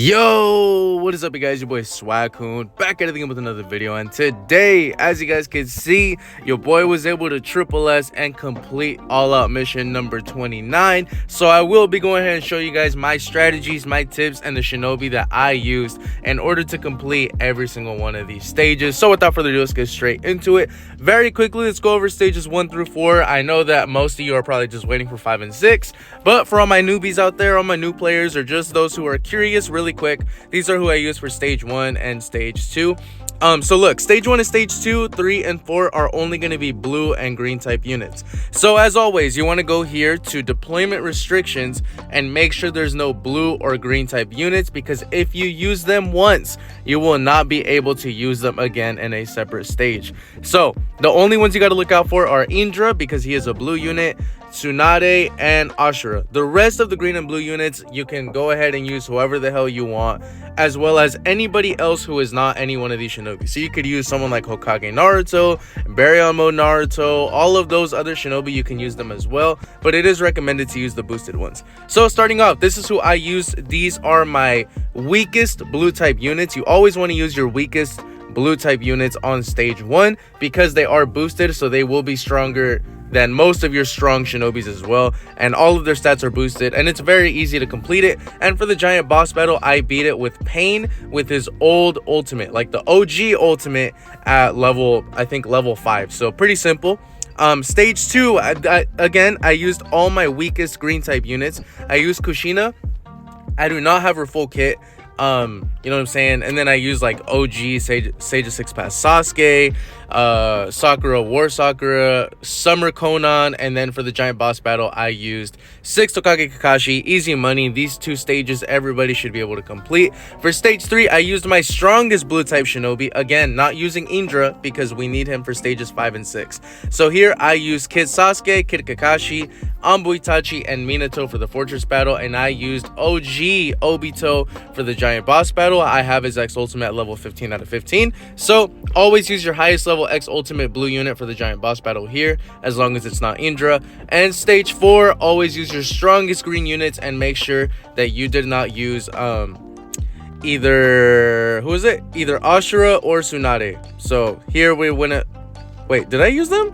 Yo, what is up, you guys? Your boy Swag-kun back at it again with another video, and today, as you guys can see, your boy was able to triple S and complete all out mission number 29. So I will be going ahead and show you guys my strategies, my tips, and the shinobi that I used in order to complete every single one of these stages. So without further ado, let's get straight into it. Very quickly, let's go over stages 1 through 4. I know that most of you are probably just waiting for 5 and 6, but for all my newbies out there, all my new players, or just those who are curious, really quick, these are who I use for stage 1 and stage 2. So look, stage 1 and stage 2, 3 and 4 are only going to be blue and green type units. So as always, you want to go here to deployment restrictions and make sure there's no blue or green type units, because if you use them once, you will not be able to use them again in a separate stage. So the only ones you got to look out for are Indra, because he is a blue unit, Tsunade, and Ashura. The rest of the green and blue units, you can go ahead and use whoever the hell you want, as well as anybody else who is not any one of these shinobi. So you could use someone like Hokage Naruto, Baryon Mode Naruto, all of those other shinobi, you can use them as well, but it is recommended to use the boosted ones. So starting off, this is who I used. These are my weakest blue type units. You always want to use your weakest blue type units on stage 1 because they are boosted, so they will be stronger than most of your strong shinobis as well, and all of their stats are boosted, and it's very easy to complete it. And for the giant boss battle, I beat it with Pain with his old ultimate, like the OG ultimate at level, I think level 5. So pretty simple. Stage 2, again, I used all my weakest green type units. I used Kushina. I do not have her full kit. You know what I'm saying? And then I use like OG Sage of Six Paths Sasuke, Sakura War Sakura, Summer Konan, and then for the giant boss battle I used 6 Tokage Kakashi. Easy money. These 2 stages everybody should be able to complete. For stage 3, I used my strongest blue type shinobi, again not using Indra because we need him for stages 5 and 6. So here I used Kid Sasuke, Kid Kakashi, Anbu Itachi, and Minato for the fortress battle, and I used OG Obito for the giant boss battle. I have his X ultimate at level 15 out of 15. So always use your highest level X ultimate blue unit for the giant boss battle here, as long as it's not Indra. And stage 4, always use your strongest green units and make sure that you did not use either Ashura or Tsunade. So here we win it. Wait, did I use them?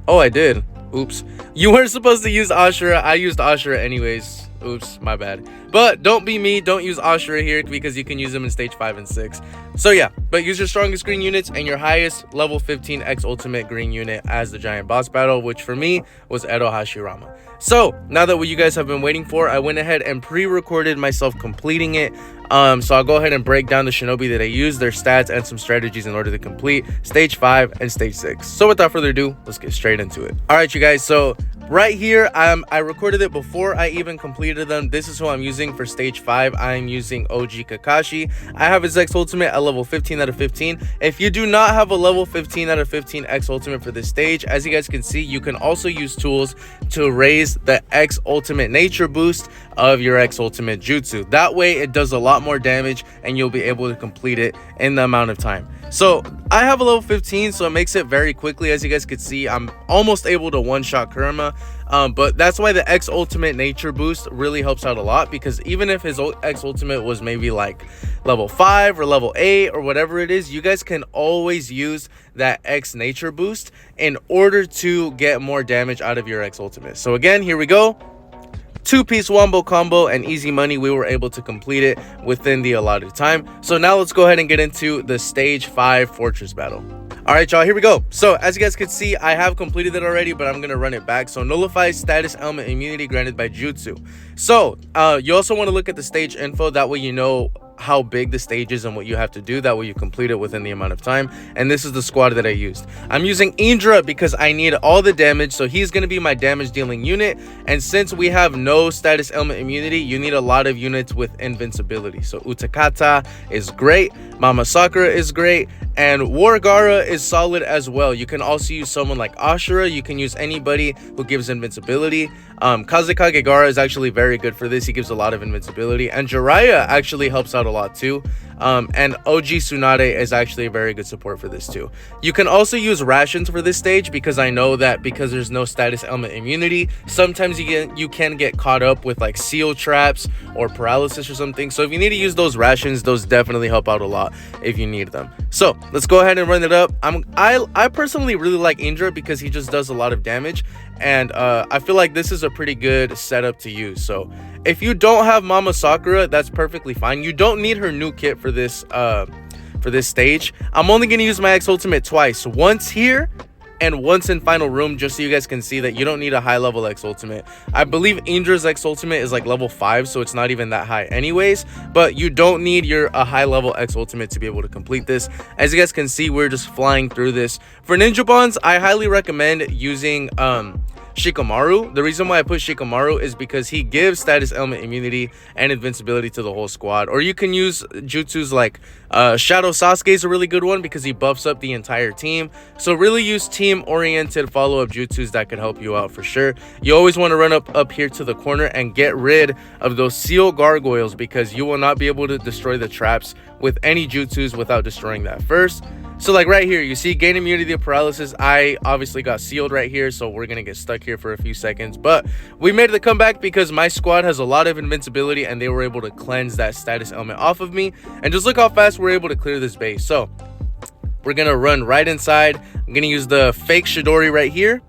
Oh, I did. Oops. You weren't supposed to use Ashura. I used Ashura anyways. Oops, my bad. But don't be me. Don't use Ashura here because you can use them in stage 5 and 6. So yeah, but use your strongest green units and your highest level 15 X ultimate green unit as the giant boss battle, which for me was Edo Hashirama. So now that what you guys have been waiting for, I went ahead and pre-recorded myself completing it. So I'll go ahead and break down the shinobi that I used, their stats, and some strategies in order to complete stage 5 and stage 6. So without further ado, let's get straight into it. All right, you guys. So right here, I recorded it before I even completed them. This is who I'm using for stage 5. I'm using OG Kakashi. I have his X ultimate at level 15 out of 15. If you do not have a level 15 out of 15 X ultimate for this stage, as you guys can see, you can also use tools to raise the X ultimate nature boost of your X ultimate jutsu. That way it does a lot more damage and you'll be able to complete it in the amount of time. So I have a level 15, so it makes it very quickly. As you guys can see, I'm almost able to one-shot Kurama. But that's why the X ultimate nature boost really helps out a lot, because even if his X ultimate was maybe like level 5 or level 8 or whatever it is, you guys can always use that X nature boost in order to get more damage out of your X ultimate. So again, here we go. 2-piece wombo combo and easy money. We were able to complete it within the allotted time. So now let's go ahead and get into the stage 5 fortress battle. All right, y'all, here we go. So as you guys can see, I have completed it already, but I'm gonna run it back. So nullifies status element immunity granted by jutsu. So you also want to look at the stage info, that way you know how big the stage is and what you have to do. That way you complete it within the amount of time. And this is the squad that I used. I'm using Indra because I need all the damage, so he's going to be my damage dealing unit. And since we have no status element immunity, you need a lot of units with invincibility. So Utakata is great, Mama Sakura is great, and Wargara is solid as well. You can also use someone like Ashura. You can use anybody who gives invincibility. Kazekage Gaara is actually very good for this. He gives a lot of invincibility, and Jiraiya actually helps out a lot too. And OG Tsunade is actually a very good support for this too. You can also use rations for this stage, because I know that because there's no status element immunity, sometimes you can get caught up with like seal traps or paralysis or something. So if you need to use those rations, those definitely help out a lot if you need them. So let's go ahead and run it up. I personally really like Indra because he just does a lot of damage, and I feel like this is a pretty good setup to use. So if you don't have Mama Sakura, that's perfectly fine. You don't need her new kit for this stage. I'm only going to use my X ultimate twice, once here and once in final room, just so you guys can see that you don't need a high level X ultimate. I believe Indra's X ultimate is like level 5, so it's not even that high anyways, but you don't need a high level X ultimate to be able to complete this. As you guys can see, we're just flying through this. For Ninja Bonds, I highly recommend using Shikamaru. The reason why I put Shikamaru is because he gives status element immunity and invincibility to the whole squad. Or you can use jutsus like Shadow Sasuke is a really good one because he buffs up the entire team. So really use team oriented follow-up jutsus that could help you out for sure. You always want to run up here to the corner and get rid of those seal gargoyles, because you will not be able to destroy the traps with any jutsus without destroying that first. So like right here, you see gain immunity to paralysis. I obviously got sealed right here, so we're gonna get stuck here for a few seconds, but we made the comeback because my squad has a lot of invincibility and they were able to cleanse that status element off of me. And just look how fast we're able to clear this base. So we're gonna run right inside. I'm gonna use the fake Shidori right here,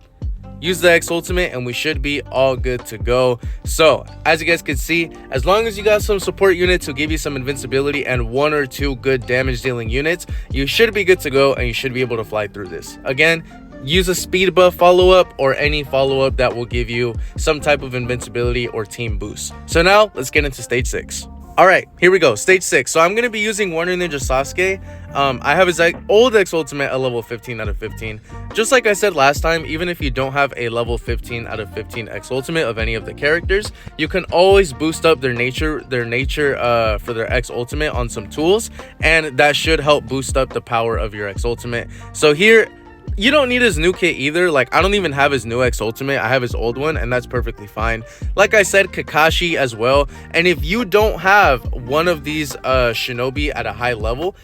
use the X ultimate, and we should be all good to go. So as you guys can see, as long as you got some support units who give you some invincibility and 1 or 2 good damage dealing units, you should be good to go and you should be able to fly through this. Again, use a speed buff follow-up or any follow-up that will give you some type of invincibility or team boost. So now let's get into stage 6. All right, here we go, stage 6. So I'm going to be using Wonder Ninja Sasuke. I have his old X ultimate at level 15 out of 15. Just like I said last time, even if you don't have a level 15 out of 15 X ultimate of any of the characters, you can always boost up their nature for their X ultimate on some tools, and that should help boost up the power of your X ultimate. So here, you don't need his new kit either. Like, I don't even have his new X ultimate. I have his old one, and that's perfectly fine. Like I said, Kakashi as well. And if you don't have one of these shinobi at a high level,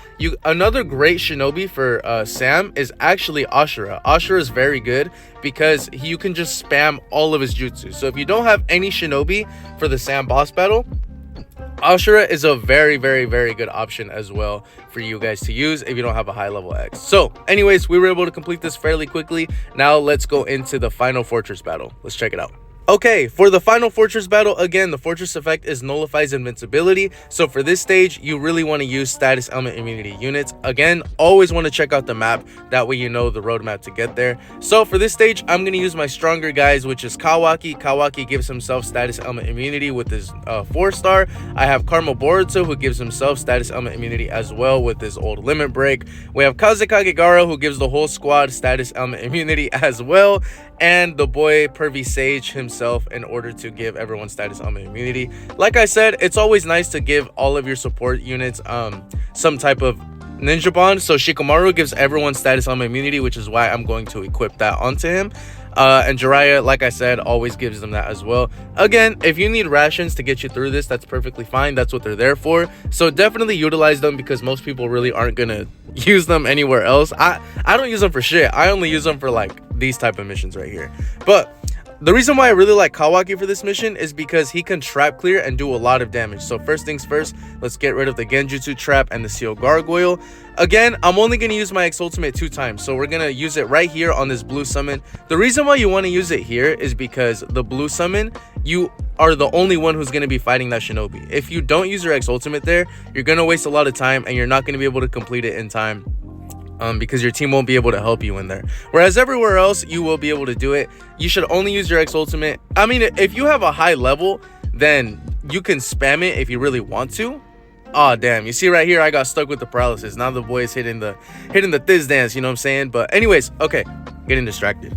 another great shinobi for Sam is actually Ashura. Ashura is very good because you can just spam all of his jutsu. So if you don't have any shinobi for the Sam boss battle, Ashura is a very, very, very good option as well for you guys to use if you don't have a high level X. So anyways, we were able to complete this fairly quickly. Now let's go into the final fortress battle. Let's check it out. Okay, for the final fortress battle, again, the fortress effect is nullifies invincibility. So for this stage, you really want to use status element immunity units. Again, always want to check out the map. That way you know the roadmap to get there. So for this stage, I'm going to use my stronger guys, which is Kawaki. Kawaki gives himself status element immunity with his 4-star. I have Karma Boruto, who gives himself status element immunity as well with his old limit break. We have Kazekage Gaara, who gives the whole squad status element immunity as well. And the boy Pervy Sage himself, in order to give everyone status element immunity. Like I said, it's always nice to give all of your support units some type of ninja bond. So Shikamaru gives everyone status element immunity, which is why I'm going to equip that onto him. And Jiraiya, like I said, always gives them that as well. Again, if you need rations to get you through this, that's perfectly fine. That's what they're there for. So definitely utilize them, because most people really aren't gonna use them anywhere else. I don't use them for shit. I only use them for like these type of missions right here. But the reason why I really like Kawaki for this mission is because he can trap clear and do a lot of damage. So first things first, let's get rid of the Genjutsu trap and the Seal Gargoyle. Again, I'm only going to use my X ultimate 2 times. So we're going to use it right here on this blue summon. The reason why you want to use it here is because the blue summon, you are the only one who's going to be fighting that shinobi. If you don't use your X ultimate there, you're going to waste a lot of time and you're not going to be able to complete it in time. Because your team won't be able to help you in there. Whereas everywhere else, you will be able to do it. You should only use your X ultimate. I mean, if you have a high level, then you can spam it if you really want to. Oh damn, you see right here, I got stuck with the paralysis. Now the boy is hitting the Thiz dance, you know what I'm saying? But anyways, okay, getting distracted.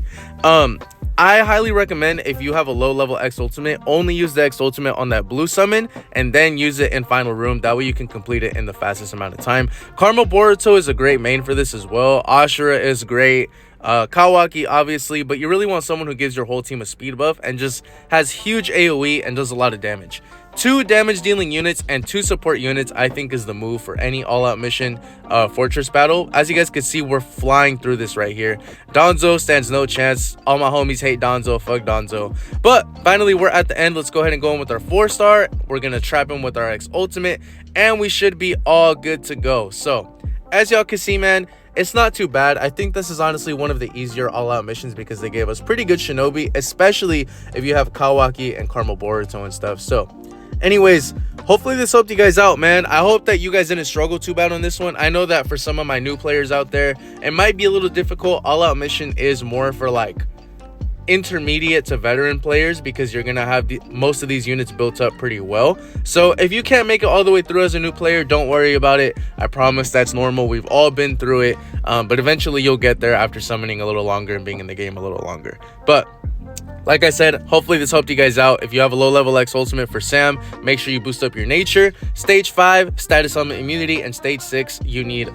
I highly recommend, if you have a low level X ultimate, only use the X ultimate on that blue summon and then use it in final room. That way you can complete it in the fastest amount of time. Karma Boruto is a great main for this as well. Ashura is great. Kawaki obviously, but you really want someone who gives your whole team a speed buff and just has huge AoE and does a lot of damage. 2 damage dealing units and 2 support units I think is the move for any all-out mission fortress battle. As you guys can see, we're flying through this right here. Donzo stands no chance. All my homies hate Donzo. Fuck Donzo. But finally, we're at the end. Let's go ahead and go in with our 4-star. We're gonna trap him with our X ultimate, and we should be all good to go. So as y'all can see, man, it's not too bad. I think this is honestly one of the easier all-out missions because they gave us pretty good shinobi, especially if you have Kawaki and Caramel Boruto and stuff. So anyways, hopefully this helped you guys out, man. I hope that you guys didn't struggle too bad on this one. I know that for some of my new players out there, it might be a little difficult. All-out mission is more for like intermediate to veteran players because you're gonna have most of these units built up pretty well. So if you can't make it all the way through as a new player, don't worry about it. I promise that's normal. We've all been through it, but eventually you'll get there after summoning a little longer and being in the game a little longer. But like I said, hopefully this helped you guys out. If you have a low level X ultimate for Sam, make sure you boost up your nature. Stage 5 status element immunity, and stage 6 you need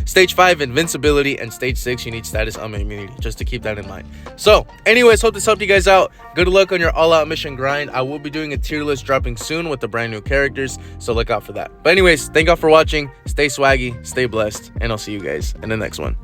stage 5 invincibility, and stage 6 you need status element immunity, just to keep that in mind. So anyways, hope this helped you guys out. Good luck on your all-out mission grind. I will be doing a tier list dropping soon with the brand new characters, so look out for that. But anyways, thank y'all for watching. Stay swaggy, stay blessed, and I'll see you guys in the next one.